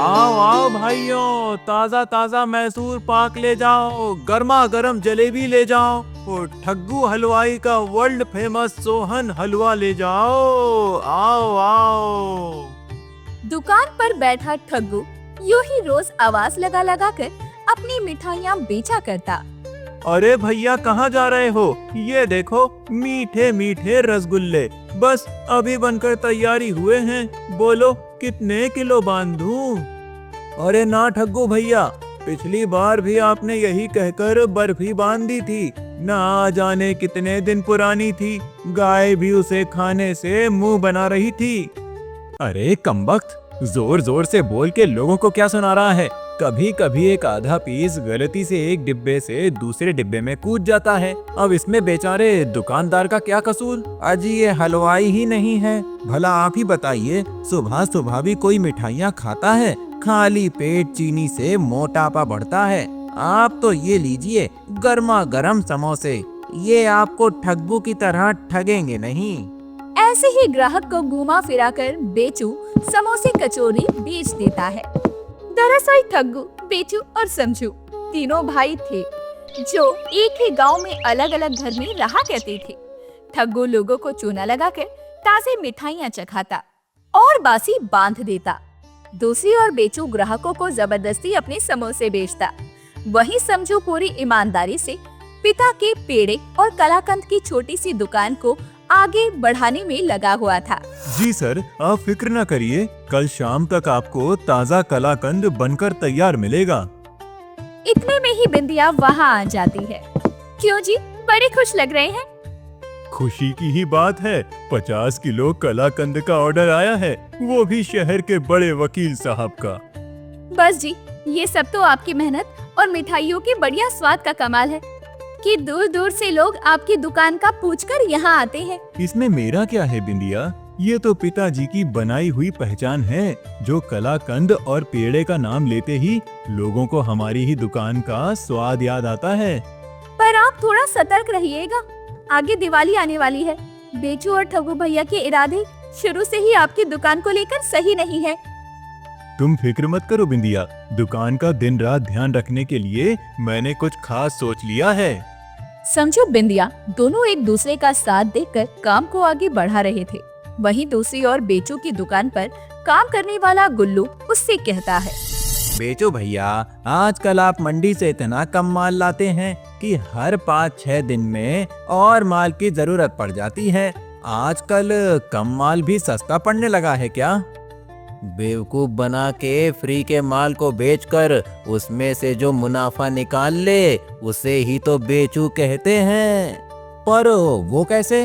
आओ आओ भाइयों, ताजा ताजा मैसूर पाक ले जाओ, गर्मा गर्म जलेबी ले जाओ और ठग्गू हलवाई का वर्ल्ड फेमस सोहन हलवा ले जाओ। आओ आओ। दुकान पर बैठा ठग्गू यूं ही रोज आवाज लगा लगा कर अपनी मिठाइयाँ बेचा करता। अरे भैया कहाँ जा रहे हो? ये देखो मीठे मीठे रसगुल्ले बस अभी बनकर तैयारी हुए हैं, बोलो कितने किलो बांधूं? अरे ना ठग्गू भैया, पिछली बार भी आपने यही कहकर बर्फी बांध दी थी, ना जाने कितने दिन पुरानी थी, गाय भी उसे खाने से मुंह बना रही थी। अरे कमबख्त, जोर जोर से बोल के लोगों को क्या सुना रहा है? कभी कभी एक आधा पीस गलती से एक डिब्बे से दूसरे डिब्बे में कूद जाता है, अब इसमें बेचारे दुकानदार का क्या कसूर? अजी ये हलवाई ही नहीं है, भला आप ही बताइए, सुबह सुबह भी कोई मिठाइयाँ खाता है? खाली पेट चीनी से मोटापा बढ़ता है। आप तो ये लीजिए गर्मा गर्म समोसे, ये आपको ठग्गू की तरह ठगेंगे नहीं। ऐसे ही ग्राहक को घुमा फिरा कर बेचू समोसे कचौरी बेच देता है। दरअसल ठग्गू, बेचू और समझू तीनों भाई थे जो एक ही गांव में अलग अलग घर में रहा करते थे। ठग्गू लोगों को चूना लगाकर ताजे मिठाइयाँ चखाता और बासी बांध देता। दूसरी ओर बेचू ग्राहकों को जबरदस्ती अपने समोसे बेचता। वहीं समझू पूरी ईमानदारी से पिता के पेड़े और कलाकंद की छोटी सी दुकान को आगे बढ़ाने में लगा हुआ था। जी सर, आप फिक्र न करिए, कल शाम तक आपको ताजा कलाकंद बनकर तैयार मिलेगा। इतने में ही बिंदिया वहाँ आ जाती है। क्यों जी, बड़े खुश लग रहे हैं? खुशी की ही बात है, 50 किलो कलाकंद का ऑर्डर आया है, वो भी शहर के बड़े वकील साहब का। बस जी, ये सब तो आपकी मेहनत और मिठाइयों के बढ़िया स्वाद का कमाल है कि दूर दूर से लोग आपकी दुकान का पूछकर यहाँ आते हैं। इसमें मेरा क्या है बिंदिया, ये तो पिताजी की बनाई हुई पहचान है, जो कलाकंद और पेड़े का नाम लेते ही लोगों को हमारी ही दुकान का स्वाद याद आता है। पर आप थोड़ा सतर्क रहिएगा, आगे दिवाली आने वाली है। बेचू और ठगू भैया के इरादे शुरू से ही आपकी दुकान को लेकर सही नहीं है। तुम फिक्र मत करो बिंदिया, दुकान का दिन रात ध्यान रखने के लिए मैंने कुछ खास सोच लिया है। समझू बिंदिया दोनों एक दूसरे का साथ देकर काम को आगे बढ़ा रहे थे। वहीं दूसरी ओर बेचू की दुकान पर काम करने वाला गुल्लू उससे कहता है, बेचू भैया, आजकल आप मंडी से इतना कम माल लाते हैं कि हर 5-6 दिन में और माल की जरूरत पड़ जाती है। आजकल कम माल भी सस्ता पड़ने लगा है क्या? बेवकूफ बना के फ्री के माल को बेचकर उसमें से जो मुनाफा निकाल ले उसे ही तो बेचू कहते हैं। पर वो कैसे?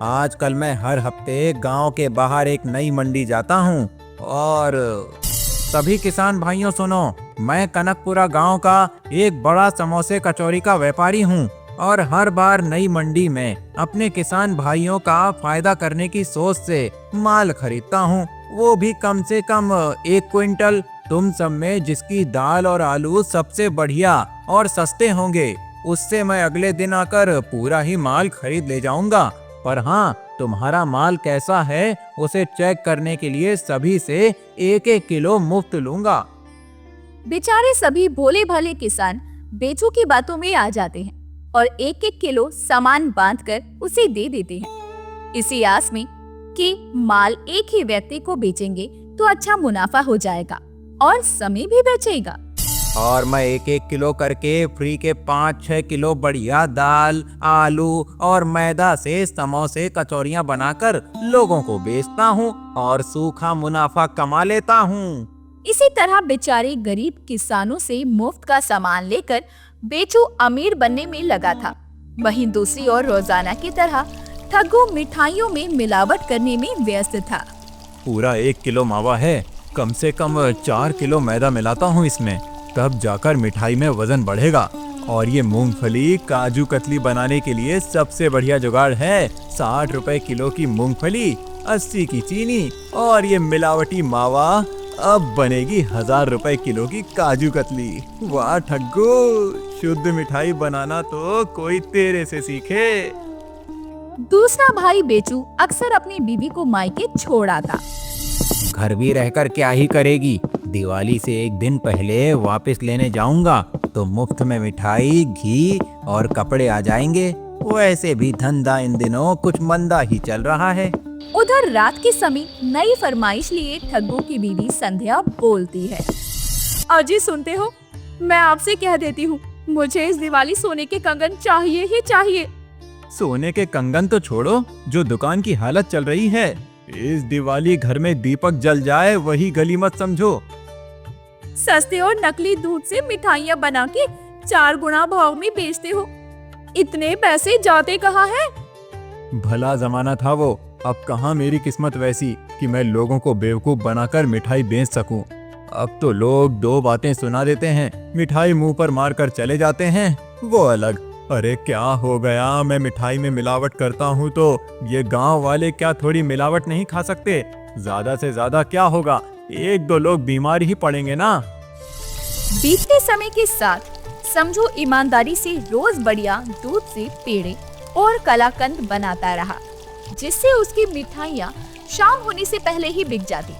आजकल मैं हर हफ्ते गांव के बाहर एक नई मंडी जाता हूं और सभी किसान भाइयों सुनो, मैं कनकपुरा गांव का एक बड़ा समोसे कचौरी का व्यापारी हूं और हर बार नई मंडी में अपने किसान भाइयों का फायदा करने की सोच से माल खरीदता हूं, वो भी कम से कम 1 क्विंटल। तुम सब में जिसकी दाल और आलू सबसे बढ़िया और सस्ते होंगे उससे मैं अगले दिन आकर पूरा ही माल खरीद ले जाऊंगा। पर हाँ, तुम्हारा माल कैसा है उसे चेक करने के लिए सभी से 1-1 किलो मुफ्त लूंगा। बेचारे सभी भोले भाले किसान बेचू की बातों में आ जाते हैं और 1-1 किलो सामान बांधकर उसे दे देते हैं, इसी आस में कि माल एक ही व्यक्ति को बेचेंगे तो अच्छा मुनाफा हो जाएगा और समय भी बचेगा। और मैं 1-1 किलो करके फ्री के 5-6 किलो बढ़िया दाल, आलू और मैदा से समोसे कचौरियां बनाकर लोगों को बेचता हूँ और सूखा मुनाफा कमा लेता हूँ। इसी तरह बेचारे गरीब किसानों से मुफ्त का सामान लेकर बेचू अमीर बनने में लगा था। वहीं दूसरी ओर रोजाना की तरह ठग्गू मिठाइयों में मिलावट करने में व्यस्त था। पूरा 1 किलो मावा है, कम से कम 4 किलो मैदा मिलाता हूँ इसमें, तब जाकर मिठाई में वजन बढ़ेगा। और ये मूंगफली काजू कतली बनाने के लिए सबसे बढ़िया जुगाड़ है। 60 रुपए किलो की मूंगफली, 80 की चीनी और ये मिलावटी मावा, अब बनेगी 1000 रुपए किलो की काजू कतली। वाह ठग्गू, शुद्ध मिठाई बनाना तो कोई तेरे से सीखे। दूसरा भाई बेचू अक्सर अपनी बीवी को मायके छोड़ आता। घर भी रहकर क्या ही करेगी, दिवाली से एक दिन पहले वापस लेने जाऊंगा तो मुफ्त में मिठाई, घी और कपड़े आ जाएंगे। वैसे भी धंधा इन दिनों कुछ मंदा ही चल रहा है। उधर रात के समय नई फरमाइश लिए ठग्गू की बीवी संध्या बोलती है। अजी सुनते हो, मैं आपसे कह देती हूँ, मुझे इस दिवाली सोने के कंगन चाहिए ही चाहिए। सोने के कंगन तो छोड़ो, जो दुकान की हालत चल रही है, इस दिवाली घर में दीपक जल जाए वही गली मत समझो। सस्ते और नकली दूध से मिठाइयाँ बना के 4 गुना भाव में बेचते हो, इतने पैसे जाते कहाँ हैं? भला जमाना था वो, अब कहाँ मेरी किस्मत वैसी कि मैं लोगों को बेवकूफ बनाकर मिठाई बेच सकूं। अब तो लोग 2 बातें सुना देते हैं, मिठाई मुंह पर मार कर चले जाते हैं, वो अलग। अरे क्या हो गया, मैं मिठाई में मिलावट करता हूँ तो ये गांव वाले क्या थोड़ी मिलावट नहीं खा सकते? ज्यादा से ज्यादा क्या होगा, 1-2 लोग बीमार ही पड़ेंगे ना। बीतते समय के साथ समझू ईमानदारी से रोज बढ़िया दूध से पेड़े और कलाकंद बनाता रहा, जिससे उसकी मिठाइयाँ शाम होने से पहले ही बिक जाती।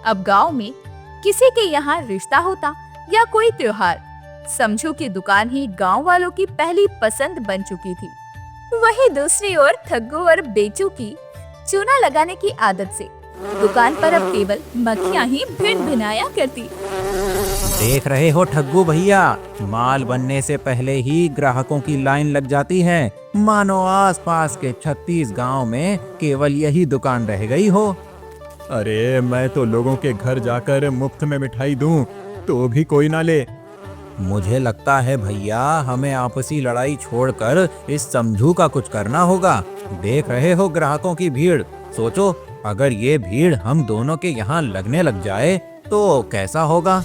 अब गांव में किसी के यहाँ रिश्ता होता या कोई त्योहार, समझू की दुकान ही गांव वालों की पहली पसंद बन चुकी थी। वहीं दूसरी ओर ठग्गू और बेचू की चूना लगाने की आदत से दुकान पर अब केवल मक्खियाँ ही भिन भिनाया करती। देख रहे हो ठग्गू भैया, माल बनने से पहले ही ग्राहकों की लाइन लग जाती है, मानो आसपास के 36 गांव में केवल यही दुकान रह गई हो। अरे मैं तो लोगों के घर जाकर मुफ्त में मिठाई दूं तो भी कोई ना ले। मुझे लगता है भैया, हमें आपसी लड़ाई छोड़कर इस समझू का कुछ करना होगा। देख रहे हो ग्राहकों की भीड़, सोचो अगर ये भीड़ हम दोनों के यहाँ लगने लग जाए तो कैसा होगा।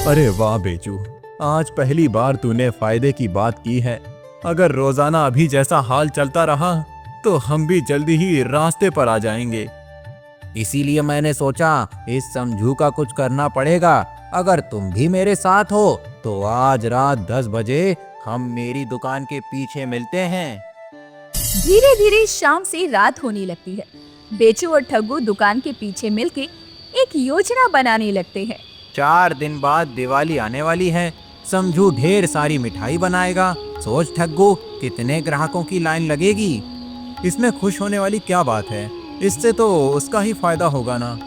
अरे वाह बेचू, आज पहली बार तूने फायदे की बात की है। अगर रोजाना अभी जैसा हाल चलता रहा तो हम भी जल्दी ही रास्ते पर आ जाएंगे। इसीलिए मैंने सोचा इस समझू का कुछ करना पड़ेगा। अगर तुम भी मेरे साथ हो तो आज रात 10 बजे हम मेरी दुकान के पीछे मिलते हैं। धीरे धीरे शाम से रात होने लगती है। बेचू और ठग्गू दुकान के पीछे मिलके एक योजना बनाने लगते हैं। 4 दिन बाद दिवाली आने वाली है, समझू ढेर सारी मिठाई बनाएगा। सोच ठग्गू, कितने ग्राहकों की लाइन लगेगी। इसमें खुश होने वाली क्या बात है, इससे तो उसका ही फायदा होगा ना।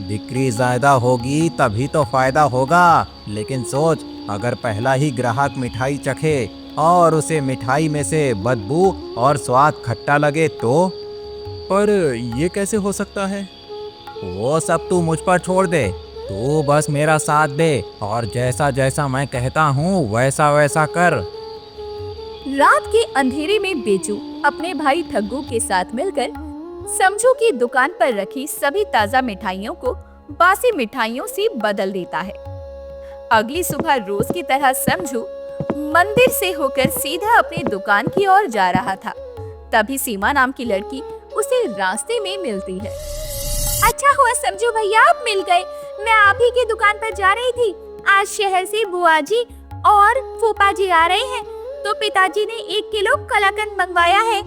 बिक्री ज्यादा होगी तभी तो फायदा होगा, लेकिन सोच अगर पहला ही ग्राहक मिठाई चखे और उसे मिठाई में से बदबू और स्वाद खट्टा लगे तो? पर ये कैसे हो सकता है? वो सब तू मुझ पर छोड़ दे, तू बस मेरा साथ दे और जैसा जैसा मैं कहता हूँ वैसा वैसा कर। रात के अंधेरे में बेचू अपने भाई ठग्गू के साथ मिलकर समझू की दुकान पर रखी सभी ताजा मिठाइयों को बासी मिठाइयों से बदल देता है। अगली सुबह रोज की तरह समझू मंदिर से होकर सीधा अपनी दुकान की ओर जा रहा था। तभी सीमा नाम की लड़की उसे रास्ते में मिलती है। अच्छा हुआ समझू भैया आप मिल गए, मैं आप ही की दुकान पर जा रही थी। आज शहर से बुआ जी और फूफा जी आ रहे हैं, तो पिताजी ने 1 किलो कलाकंद मंगवाया है।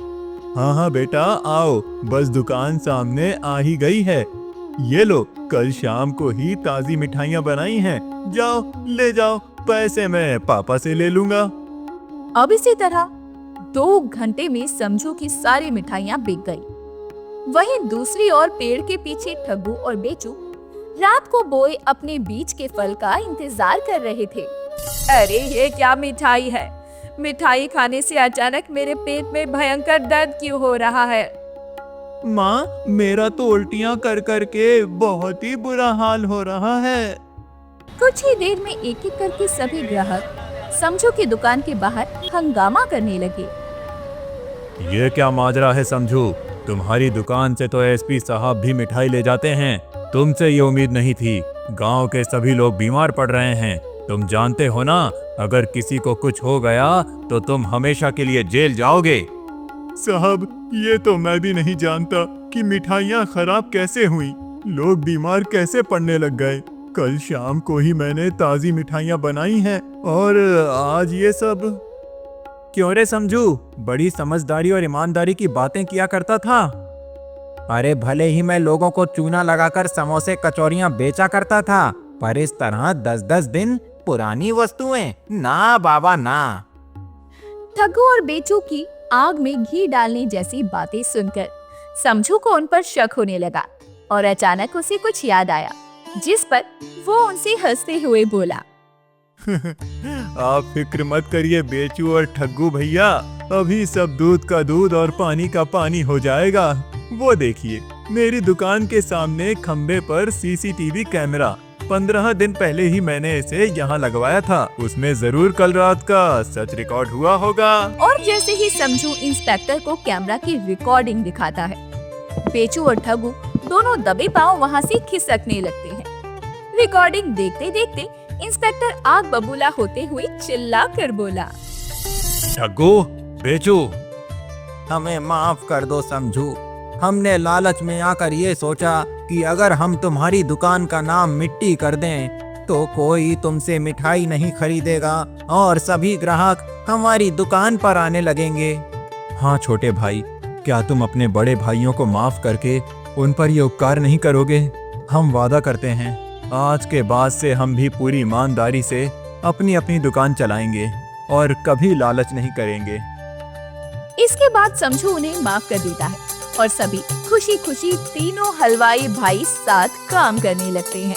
हाँ हाँ बेटा आओ, बस दुकान सामने आ ही गई है। ये लो, कल शाम को ही ताजी मिठाइयाँ बनाई हैं, जाओ ले जाओ, पैसे मैं पापा से ले लूंगा। अब इसी तरह 2 घंटे में समझू की सारी मिठाइयाँ बिक गई। वहीं दूसरी ओर पेड़ के पीछे ठग्गू और बेचू रात को बोए अपने बीज के फल का इंतजार कर रहे थे। अरे ये क्या मिठाई है, मिठाई खाने से अचानक मेरे पेट में भयंकर दर्द क्यों हो रहा है। माँ, मेरा तो उल्टियाँ कर कर के बहुत ही बुरा हाल हो रहा है। कुछ ही देर में एक एक करके सभी ग्राहक समझू की दुकान के बाहर हंगामा करने लगे। ये क्या माजरा है समझू, तुम्हारी दुकान से तो एसपी साहब भी मिठाई ले जाते हैं, तुमसे ये उम्मीद नहीं थी। गांव के सभी लोग बीमार पड़ रहे हैं, तुम जानते हो ना, अगर किसी को कुछ हो गया तो तुम हमेशा के लिए जेल जाओगे। साहब, ये तो मैं भी नहीं जानता कि मिठाइयाँ खराब कैसे हुई, लोग बीमार कैसे पड़ने लग गए। कल शाम को ही मैंने ताजी मिठाइयाँ बनाई हैं और आज ये सब। क्यों रे समझू, बड़ी समझदारी और ईमानदारी की बातें किया करता था। अरे भले ही मैं लोगों को चूना लगाकर समोसे कचौरियां बेचा करता था, पर इस तरह 10-10 दिन पुरानी वस्तुएं ना बाबा ना। ठग्गू और बेचू की आग में घी डालने जैसी बातें सुनकर समझू को उन पर शक होने लगा और अचानक उसे कुछ याद आया, जिस पर वो उनसे हंसते हुए बोला। आप फिक्र मत करिए बेचू और ठग्गू भैया, अभी सब दूध का दूध और पानी का पानी हो जाएगा। वो देखिए, मेरी दुकान के सामने खंबे पर सीसीटीवी कैमरा 15 दिन पहले ही मैंने इसे यहाँ लगवाया था, उसमें जरूर कल रात का सच रिकॉर्ड हुआ होगा। और जैसे ही समझू इंस्पेक्टर को कैमरा की रिकॉर्डिंग दिखाता है, बेचू और ठग्गू दोनों दबे पांव वहाँ से खिसकने लगते हैं। रिकॉर्डिंग देखते देखते इंस्पेक्टर आग बबूला होते हुए चिल्ला कर बोला। ठग्गू, बेचू, हमें माफ कर दो समझू, हमने लालच में आकर ये सोचा कि अगर हम तुम्हारी दुकान का नाम मिट्टी कर दें तो कोई तुमसे मिठाई नहीं खरीदेगा और सभी ग्राहक हमारी दुकान पर आने लगेंगे। हाँ छोटे भाई, क्या तुम अपने बड़े भाइयों को माफ करके उन पर ये उपकार नहीं करोगे? हम वादा करते हैं, आज के बाद से हम भी पूरी ईमानदारी से अपनी अपनी दुकान चलाएंगे और कभी लालच नहीं करेंगे। इसके बाद समझू उन्हें माफ कर देता है और सभी खुशी खुशी तीनों हलवाई भाई साथ काम करने लगते हैं।